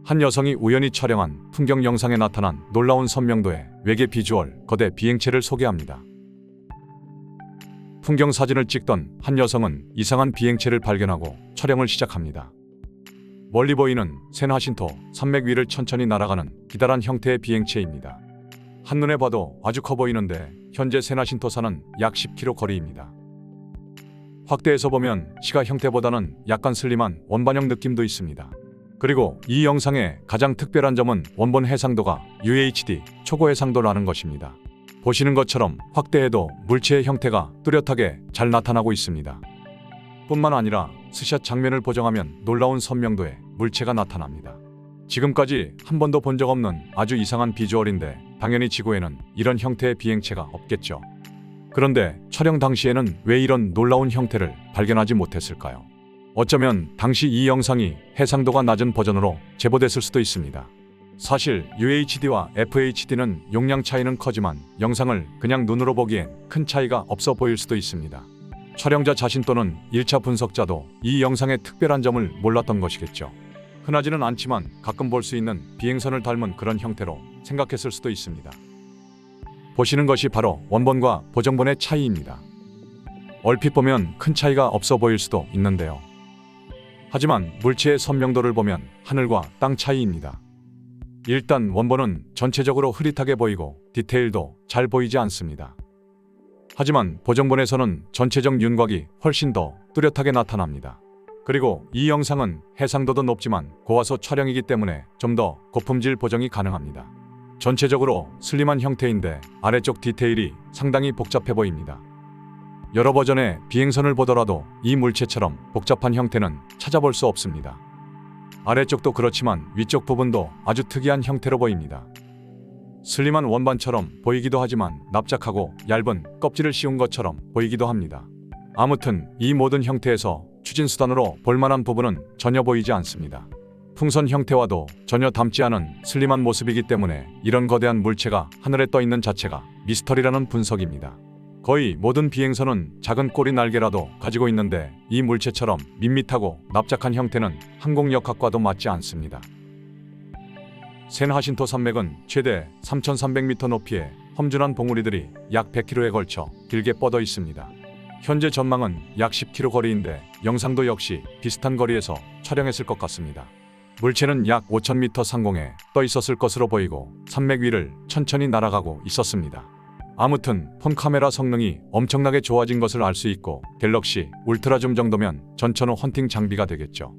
한 여성이 우연히 촬영한 풍경 영상에 나타난 놀라운 선명도의 외계 비주얼 거대 비행체를 소개합니다. 풍경 사진을 찍던 한 여성은 이상한 비행체를 발견하고 촬영을 시작합니다. 멀리 보이는 샌하신토 산맥 위를 천천히 날아가는 기다란 형태의 비행체입니다. 한눈에 봐도 아주 커 보이는데 현재 샌하신토산은 약 10km 거리입니다. 확대해서 보면 시가 형태보다는 약간 슬림한 원반형 느낌도 있습니다. 그리고 이 영상의 가장 특별한 점은 원본 해상도가 UHD 초고 해상도라는 것입니다. 보시는 것처럼 확대해도 물체의 형태가 뚜렷하게 잘 나타나고 있습니다. 뿐만 아니라 스샷 장면을 보정하면 놀라운 선명도의 물체가 나타납니다. 지금까지 한 번도 본 적 없는 아주 이상한 비주얼인데 당연히 지구에는 이런 형태의 비행체가 없겠죠. 그런데 촬영 당시에는 왜 이런 놀라운 형태를 발견하지 못했을까요? 어쩌면 당시 이 영상이 해상도가 낮은 버전으로 제보됐을 수도 있습니다. 사실 UHD와 FHD는 용량 차이는 커지만 영상을 그냥 눈으로 보기엔 큰 차이가 없어 보일 수도 있습니다. 촬영자 자신 또는 1차 분석자도 이 영상의 특별한 점을 몰랐던 것이겠죠. 흔하지는 않지만 가끔 볼 수 있는 비행선을 닮은 그런 형태로 생각했을 수도 있습니다. 보시는 것이 바로 원본과 보정본의 차이입니다. 얼핏 보면 큰 차이가 없어 보일 수도 있는데요. 하지만 물체의 선명도를 보면 하늘과 땅 차이입니다. 일단 원본은 전체적으로 흐릿하게 보이고 디테일도 잘 보이지 않습니다. 하지만 보정본에서는 전체적 윤곽이 훨씬 더 뚜렷하게 나타납니다. 그리고 이 영상은 해상도도 높지만 고화소 촬영이기 때문에 좀 더 고품질 보정이 가능합니다. 전체적으로 슬림한 형태인데 아래쪽 디테일이 상당히 복잡해 보입니다. 여러 버전의 비행선을 보더라도 이 물체처럼 복잡한 형태는 찾아볼 수 없습니다. 아래쪽도 그렇지만 위쪽 부분도 아주 특이한 형태로 보입니다. 슬림한 원반처럼 보이기도 하지만 납작하고 얇은 껍질을 씌운 것처럼 보이기도 합니다. 아무튼 이 모든 형태에서 추진수단으로 볼만한 부분은 전혀 보이지 않습니다. 풍선 형태와도 전혀 닮지 않은 슬림한 모습이기 때문에 이런 거대한 물체가 하늘에 떠 있는 자체가 미스터리라는 분석입니다. 거의 모든 비행선은 작은 꼬리 날개라도 가지고 있는데 이 물체처럼 밋밋하고 납작한 형태는 항공역학과도 맞지 않습니다. 샌하신토 산맥은 최대 3,300m 높이의 험준한 봉우리들이 약 100km에 걸쳐 길게 뻗어 있습니다. 현재 전망은 약 10km 거리인데 영상도 역시 비슷한 거리에서 촬영했을 것 같습니다. 물체는 약 5,000m 상공에 떠 있었을 것으로 보이고 산맥 위를 천천히 날아가고 있었습니다. 아무튼 폰 카메라 성능이 엄청나게 좋아진 것을 알 수 있고 갤럭시 울트라 줌 정도면 전천후 헌팅 장비가 되겠죠.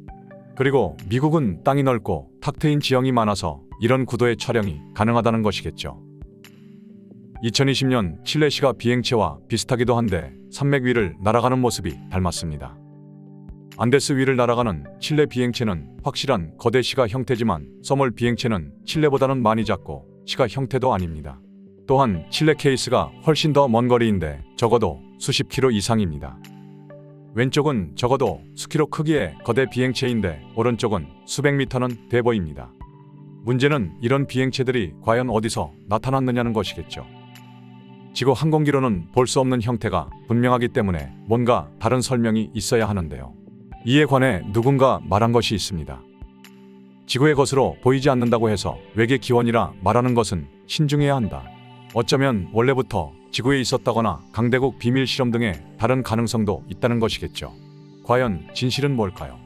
그리고 미국은 땅이 넓고 탁 트인 지형이 많아서 이런 구도의 촬영이 가능하다는 것이겠죠. 2020년 칠레시가 비행체와 비슷하기도 한데 산맥 위를 날아가는 모습이 닮았습니다. 안데스 위를 날아가는 칠레 비행체는 확실한 거대 시가 형태지만 써멀 비행체는 칠레보다는 많이 작고 시가 형태도 아닙니다. 또한 칠레 케이스가 훨씬 더 먼 거리인데 적어도 수십 킬로 이상입니다. 왼쪽은 적어도 수킬로 크기의 거대 비행체인데 오른쪽은 수백 미터는 돼 보입니다. 문제는 이런 비행체들이 과연 어디서 나타났느냐는 것이겠죠. 지구 항공기로는 볼 수 없는 형태가 분명하기 때문에 뭔가 다른 설명이 있어야 하는데요. 이에 관해 누군가 말한 것이 있습니다. 지구의 것으로 보이지 않는다고 해서 외계 기원이라 말하는 것은 신중해야 한다. 어쩌면 원래부터 지구에 있었다거나 강대국 비밀 실험 등의 다른 가능성도 있다는 것이겠죠. 과연 진실은 뭘까요?